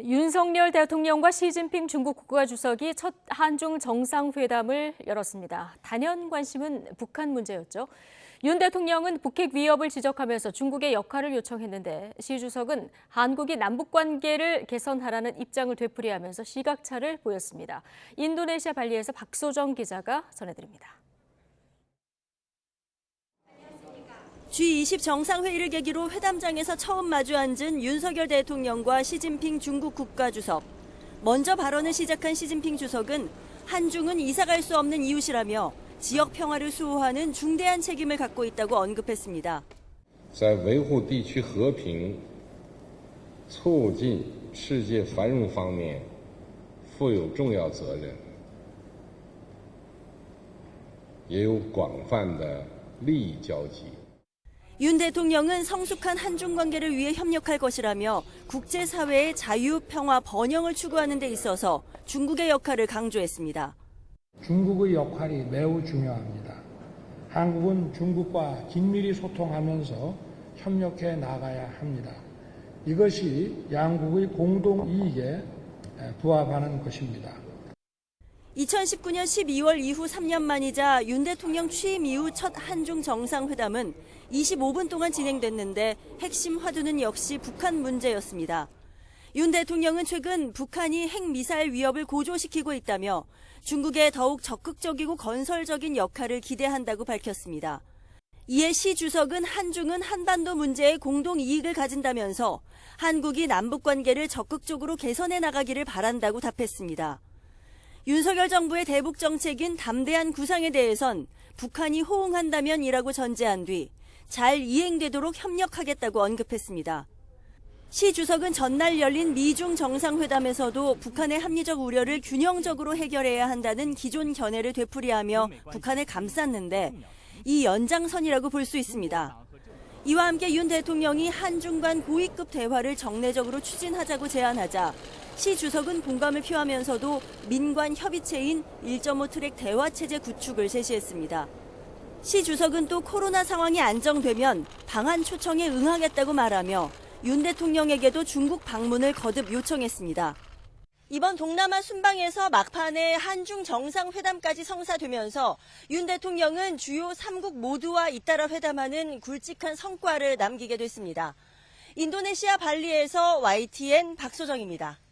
윤석열 대통령과 시진핑 중국 국가주석이 첫 한중 정상회담을 열었습니다. 단연 관심은 북한 문제였죠. 윤 대통령은 북핵 위협을 지적하면서 중국의 역할을 요청했는데 시 주석은 한국이 남북관계를 개선하라는 입장을 되풀이하면서 시각차를 보였습니다. 인도네시아 발리에서 박소정 기자가 전해드립니다. G20 정상회의를 계기로 회담장에서 처음 마주 앉은 윤석열 대통령과 시진핑 중국 국가주석. 먼저 발언을 시작한 시진핑 주석은 한중은 이사갈 수 없는 이웃이라며 지역 평화를 수호하는 중대한 책임을 갖고 있다고 언급했습니다. 在维护地区和平、促进世界繁荣方面负有重要责任，也有广泛的利益交集。 윤 대통령은 성숙한 한중 관계를 위해 협력할 것이라며 국제사회의 자유, 평화, 번영을 추구하는 데 있어서 중국의 역할을 강조했습니다. 중국의 역할이 매우 중요합니다. 한국은 중국과 긴밀히 소통하면서 협력해 나가야 합니다. 이것이 양국의 공동 이익에 부합하는 것입니다. 2019년 12월 이후 3년 만이자 윤 대통령 취임 이후 첫 한중 정상회담은 25분 동안 진행됐는데 핵심 화두는 역시 북한 문제였습니다. 윤 대통령은 최근 북한이 핵미사일 위협을 고조시키고 있다며 중국에 더욱 적극적이고 건설적인 역할을 기대한다고 밝혔습니다. 이에 시 주석은 한중은 한반도 문제에 공동 이익을 가진다면서 한국이 남북관계를 적극적으로 개선해 나가기를 바란다고 답했습니다. 윤석열 정부의 대북 정책인 담대한 구상에 대해선 북한이 호응한다면이라고 전제한 뒤 잘 이행되도록 협력하겠다고 언급했습니다. 시 주석은 전날 열린 미중 정상회담에서도 북한의 합리적 우려를 균형적으로 해결해야 한다는 기존 견해를 되풀이하며 북한을 감쌌는데 이 연장선이라고 볼 수 있습니다. 이와 함께 윤 대통령이 한중 간 고위급 대화를 정례적으로 추진하자고 제안하자 시 주석은 공감을 표하면서도 민관 협의체인 1.5 트랙 대화체제 구축을 제시했습니다. 시 주석은 또 코로나 상황이 안정되면 방한 초청에 응하겠다고 말하며 윤 대통령에게도 중국 방문을 거듭 요청했습니다. 이번 동남아 순방에서 막판에 한중 정상회담까지 성사되면서 윤 대통령은 주요 3국 모두와 잇따라 회담하는 굵직한 성과를 남기게 됐습니다. 인도네시아 발리에서 YTN 박소정입니다.